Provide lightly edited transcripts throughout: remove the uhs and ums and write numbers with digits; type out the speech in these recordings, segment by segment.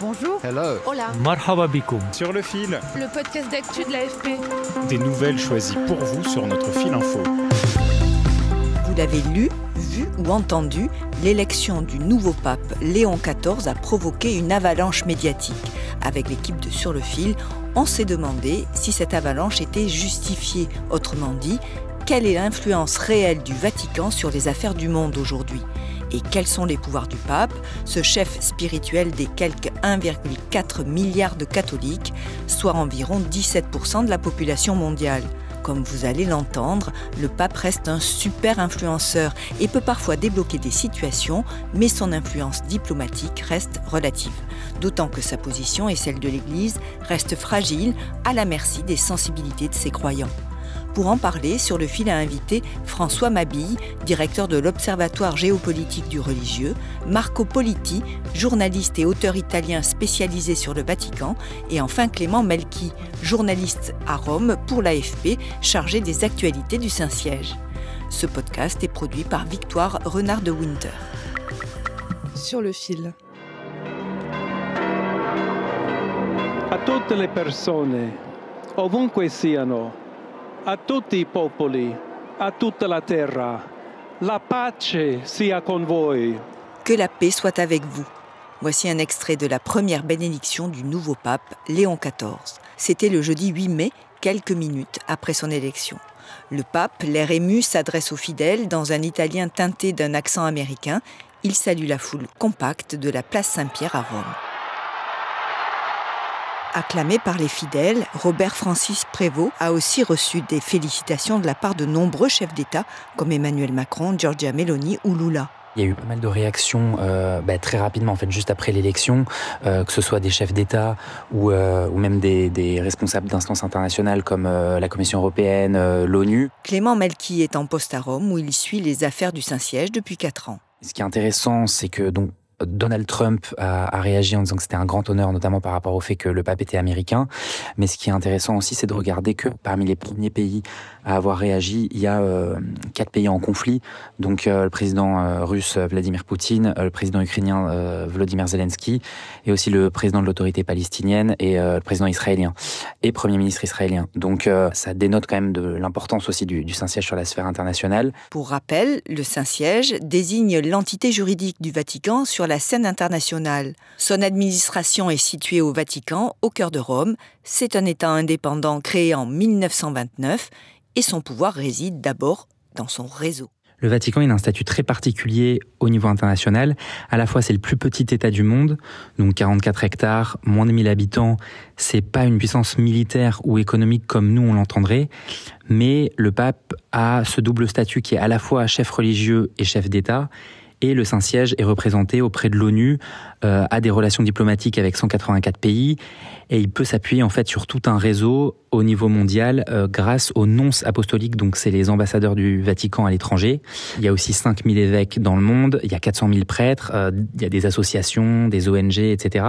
Bonjour. Hello. Hola. Marhaba bikoum. Sur le fil. Le podcast d'actu de l'AFP. Des nouvelles choisies pour vous sur notre fil info. Vous l'avez lu, vu ou entendu, l'élection du nouveau pape Léon XIV a provoqué une avalanche médiatique. Avec l'équipe de Sur le fil, on s'est demandé si cette avalanche était justifiée. Autrement dit, quelle est l'influence réelle du Vatican sur les affaires du monde aujourd'hui ? Et quels sont les pouvoirs du pape, ce chef spirituel des quelques 1,4 milliard de catholiques, soit environ 17% de la population mondiale ? Comme vous allez l'entendre, le pape reste un super influenceur et peut parfois débloquer des situations, mais son influence diplomatique reste relative. D'autant que sa position et celle de l'Église restent fragiles à la merci des sensibilités de ses croyants. Pour en parler, Sur le fil a invité François Mabille, directeur de l'Observatoire géopolitique du religieux, Marco Politi, journaliste et auteur italien spécialisé sur le Vatican, et enfin Clément Melchi, journaliste à Rome pour l'AFP, chargé des actualités du Saint-Siège. Ce podcast est produit par Victoire Renard de Winter. Sur le fil. A tutte le persone, ovunque siano, a tutti i popoli, a tutta la terra, la pace sia con voi. Que la paix soit avec vous. Voici un extrait de la première bénédiction du nouveau pape, Léon XIV. C'était le jeudi 8 mai, quelques minutes après son élection. Le pape, l'air ému, s'adresse aux fidèles dans un italien teinté d'un accent américain. Il salue la foule compacte de la place Saint-Pierre à Rome. Acclamé par les fidèles, Robert Francis Prévost a aussi reçu des félicitations de la part de nombreux chefs d'État, comme Emmanuel Macron, Giorgia Meloni ou Lula. Il y a eu pas mal de réactions très rapidement, en fait, juste après l'élection, que ce soit des chefs d'État ou même des responsables d'instances internationales comme la Commission européenne, l'ONU. Clément Melchi est en poste à Rome où il suit les affaires du Saint-Siège depuis 4 ans. Ce qui est intéressant, c'est que Donald Trump a réagi en disant que c'était un grand honneur, notamment par rapport au fait que le pape était américain. Mais ce qui est intéressant aussi, c'est de regarder que parmi les premiers pays à avoir réagi, il y a 4 pays en conflit. Donc le président russe Vladimir Poutine, le président ukrainien Volodymyr Zelensky, et aussi le président de l'autorité palestinienne et le président israélien et premier ministre israélien. Donc ça dénote quand même de l'importance aussi du Saint-Siège sur la sphère internationale. Pour rappel, le Saint-Siège désigne l'entité juridique du Vatican sur la scène internationale. Son administration est située au Vatican, au cœur de Rome. C'est un État indépendant créé en 1929 et son pouvoir réside d'abord dans son réseau. Le Vatican, il a un statut très particulier au niveau international. À la fois, c'est le plus petit État du monde, donc 44 hectares, moins de 1000 habitants. C'est pas une puissance militaire ou économique comme nous on l'entendrait, mais le pape a ce double statut qui est à la fois chef religieux et chef d'État. Et le Saint-Siège est représenté auprès de l'ONU, a des relations diplomatiques avec 184 pays, et il peut s'appuyer en fait sur tout un réseau au niveau mondial grâce aux nonces apostoliques, donc c'est les ambassadeurs du Vatican à l'étranger. Il y a aussi 5000 évêques dans le monde, il y a 400 000 prêtres, il y a des associations, des ONG, etc.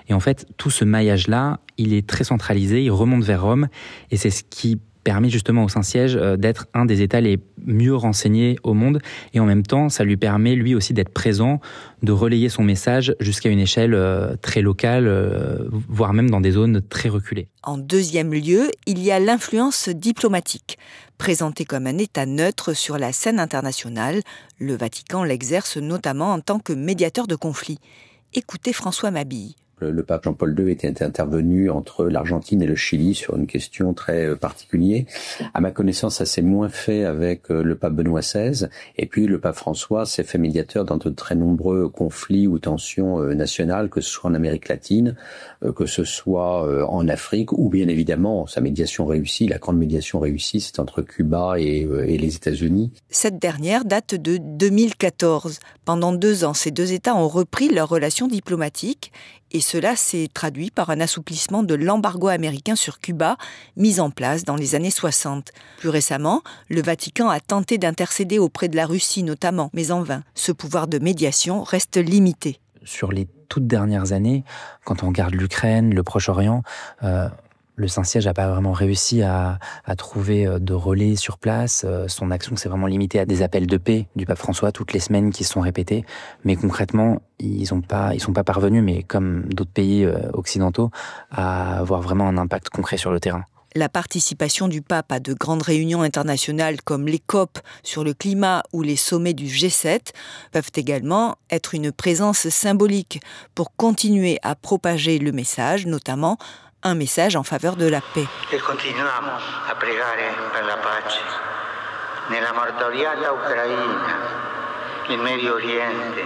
Et en fait, tout ce maillage-là, il est très centralisé, il remonte vers Rome, et c'est ce qui permet justement au Saint-Siège d'être un des États les mieux renseignés au monde. Et en même temps, ça lui permet lui aussi d'être présent, de relayer son message jusqu'à une échelle très locale, voire même dans des zones très reculées. En deuxième lieu, il y a l'influence diplomatique. Présenté comme un État neutre sur la scène internationale, le Vatican l'exerce notamment en tant que médiateur de conflits. Écoutez François Mabille. Le pape Jean-Paul II était intervenu entre l'Argentine et le Chili sur une question très particulière. À ma connaissance, ça s'est moins fait avec le pape Benoît XVI. Et puis le pape François s'est fait médiateur dans de très nombreux conflits ou tensions nationales, que ce soit en Amérique latine, que ce soit en Afrique, ou bien évidemment sa médiation réussie, la grande médiation réussie, c'est entre Cuba et les États-Unis. Cette dernière date de 2014. Pendant 2 ans, ces 2 États ont repris leurs relations diplomatiques. Et cela s'est traduit par un assouplissement de l'embargo américain sur Cuba, mis en place dans les années 60. Plus récemment, le Vatican a tenté d'intercéder auprès de la Russie notamment, mais en vain. Ce pouvoir de médiation reste limité. Sur les toutes dernières années, quand on regarde l'Ukraine, le Proche-Orient, Le Saint-Siège n'a pas vraiment réussi à trouver de relais sur place. Son action s'est vraiment limitée à des appels de paix du pape François toutes les semaines qui se sont répétés. Mais concrètement, ils sont pas parvenus, mais comme d'autres pays occidentaux, à avoir vraiment un impact concret sur le terrain. La participation du pape à de grandes réunions internationales comme les COP sur le climat ou les sommets du G7 peuvent également être une présence symbolique pour continuer à propager le message, notamment un message en faveur de la paix. Et continuiamo a pregare per la pace nella martoriata Ucraina, il Medio Oriente,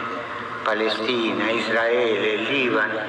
Palestina, Israele, Libano,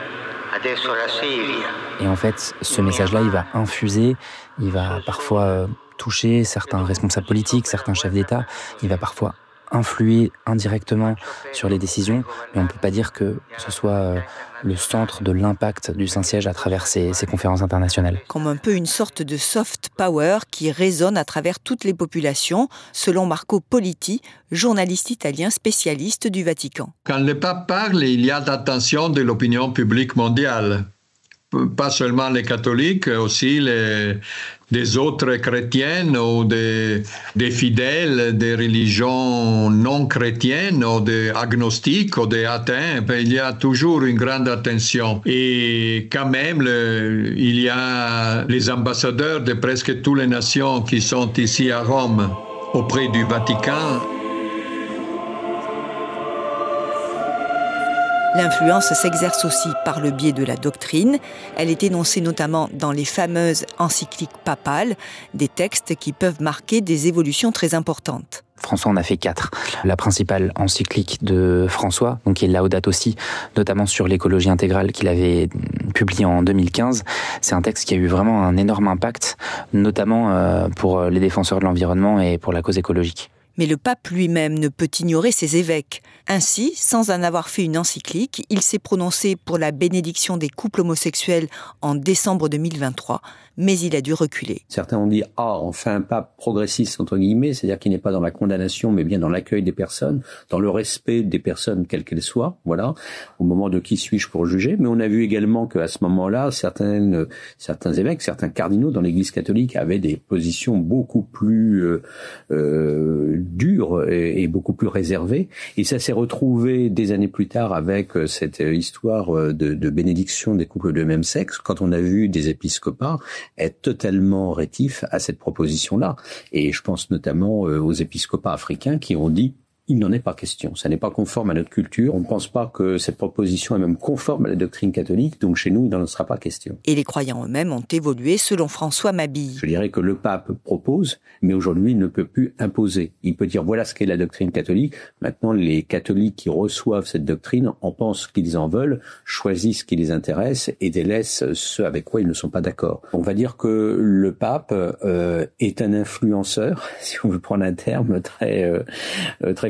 adesso la Siria. Et en fait, ce message-là, il va infuser, il va parfois toucher certains responsables politiques, certains chefs d'État, il va parfois influer indirectement sur les décisions, mais on ne peut pas dire que ce soit le centre de l'impact du Saint-Siège à travers ces conférences internationales. Comme un peu une sorte de soft power qui résonne à travers toutes les populations, selon Marco Politi, journaliste italien spécialiste du Vatican. Quand le pape parle, il y a l'attention de l'opinion publique mondiale. Pas seulement les catholiques, aussi des autres chrétiennes ou des fidèles des religions non chrétiennes ou des agnostiques ou des athées. Il y a toujours une grande attention. Et quand même, il y a les ambassadeurs de presque toutes les nations qui sont ici à Rome auprès du Vatican. L'influence s'exerce aussi par le biais de la doctrine. Elle est énoncée notamment dans les fameuses encycliques papales, des textes qui peuvent marquer des évolutions très importantes. François en a fait 4. La principale encyclique de François, donc qui est Laudato Si, notamment sur l'écologie intégrale qu'il avait publié en 2015, c'est un texte qui a eu vraiment un énorme impact, notamment pour les défenseurs de l'environnement et pour la cause écologique. Mais le pape lui-même ne peut ignorer ses évêques. Ainsi, sans en avoir fait une encyclique, il s'est prononcé pour la bénédiction des couples homosexuels en décembre 2023, mais il a dû reculer. Certains ont dit « Ah, enfin un pape progressiste », entre guillemets, c'est-à-dire qu'il n'est pas dans la condamnation, mais bien dans l'accueil des personnes, dans le respect des personnes, quelles qu'elles soient, voilà, au moment de qui suis-je pour juger. Mais on a vu également qu'à ce moment-là, certains évêques, certains cardinaux dans l'Église catholique avaient des positions beaucoup plus dures et beaucoup plus réservées. Et ça s'est retrouvé des années plus tard avec cette histoire de bénédiction des couples de même sexe, quand on a vu des épiscopats être totalement rétifs à cette proposition-là. Et je pense notamment aux épiscopats africains qui ont dit il n'en est pas question. Ça n'est pas conforme à notre culture. On ne pense pas que cette proposition est même conforme à la doctrine catholique. Donc chez nous, il n'en sera pas question. Et les croyants eux-mêmes ont évolué selon François Mabille. Je dirais que le pape propose, mais aujourd'hui, il ne peut plus imposer. Il peut dire voilà ce qu'est la doctrine catholique. Maintenant, les catholiques qui reçoivent cette doctrine en pensent ce qu'ils en veulent, choisissent ce qui les intéresse et délaissent ce avec quoi ils ne sont pas d'accord. On va dire que le pape est un influenceur, si on veut prendre un terme très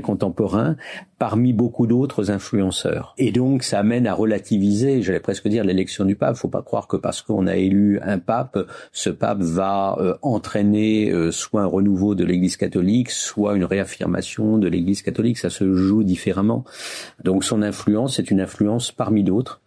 contemporain, parmi beaucoup d'autres influenceurs. Et donc, ça amène à relativiser, j'allais presque dire, l'élection du pape. Faut pas croire que parce qu'on a élu un pape, ce pape va entraîner soit un renouveau de l'Église catholique, soit une réaffirmation de l'Église catholique. Ça se joue différemment. Donc, son influence est une influence parmi d'autres,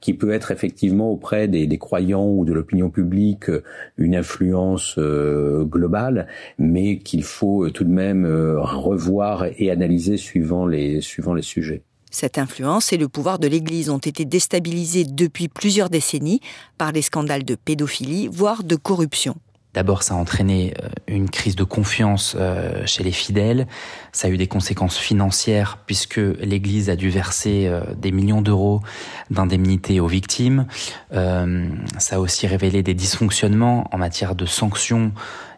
qui peut être effectivement auprès des croyants ou de l'opinion publique une influence globale, mais qu'il faut tout de même revoir et analyser suivant les sujets. Cette influence et le pouvoir de l'Église ont été déstabilisés depuis plusieurs décennies par les scandales de pédophilie, voire de corruption. D'abord, ça a entraîné une crise de confiance chez les fidèles. Ça a eu des conséquences financières puisque l'Église a dû verser des millions d'euros d'indemnités aux victimes. Ça a aussi révélé des dysfonctionnements en matière de sanctions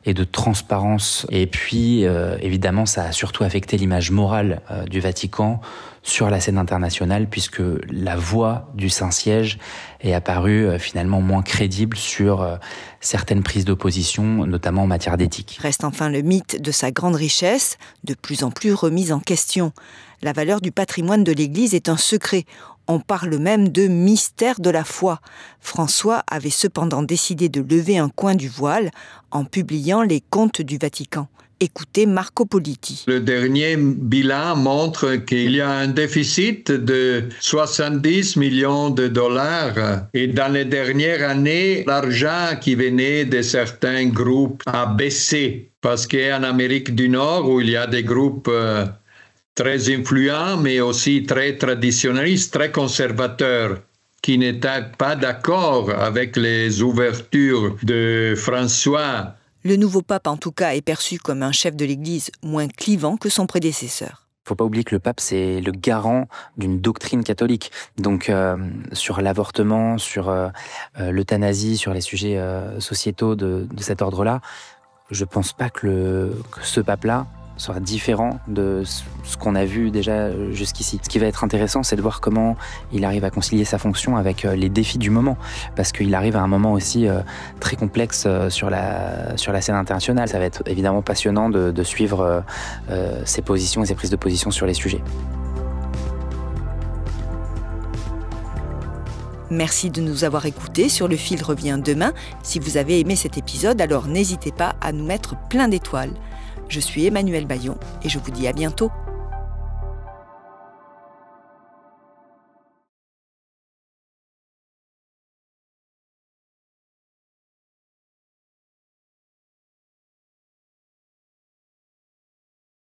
et de transparence. Et puis, évidemment, ça a surtout affecté l'image morale du Vatican sur la scène internationale, puisque la voix du Saint-Siège est apparue finalement moins crédible sur certaines prises d'opposition, notamment en matière d'éthique. Reste enfin le mythe de sa grande richesse, de plus en plus remise en question. La valeur du patrimoine de l'Église est un secret. On parle même de mystère de la foi. François avait cependant décidé de lever un coin du voile en publiant les comptes du Vatican. Écoutez Marco Politi. Le dernier bilan montre qu'il y a un déficit de 70 millions de dollars. Et dans les dernières années, l'argent qui venait de certains groupes a baissé. Parce qu'en Amérique du Nord, où il y a des groupes très influents, mais aussi très traditionnalistes, très conservateurs, qui n'étaient pas d'accord avec les ouvertures de François. Le nouveau pape, en tout cas, est perçu comme un chef de l'Église moins clivant que son prédécesseur. Il ne faut pas oublier que le pape, c'est le garant d'une doctrine catholique. Donc, sur l'avortement, sur l'euthanasie, sur les sujets sociétaux de cet ordre-là, je ne pense pas que ce pape-là sera différent de ce qu'on a vu déjà jusqu'ici. Ce qui va être intéressant, c'est de voir comment il arrive à concilier sa fonction avec les défis du moment, parce qu'il arrive à un moment aussi très complexe sur la scène internationale. Ça va être évidemment passionnant de suivre ses positions et ses prises de position sur les sujets. Merci de nous avoir écoutés. Sur le fil revient demain. Si vous avez aimé cet épisode, alors n'hésitez pas à nous mettre plein d'étoiles. Je suis Emmanuelle Bayon et je vous dis à bientôt.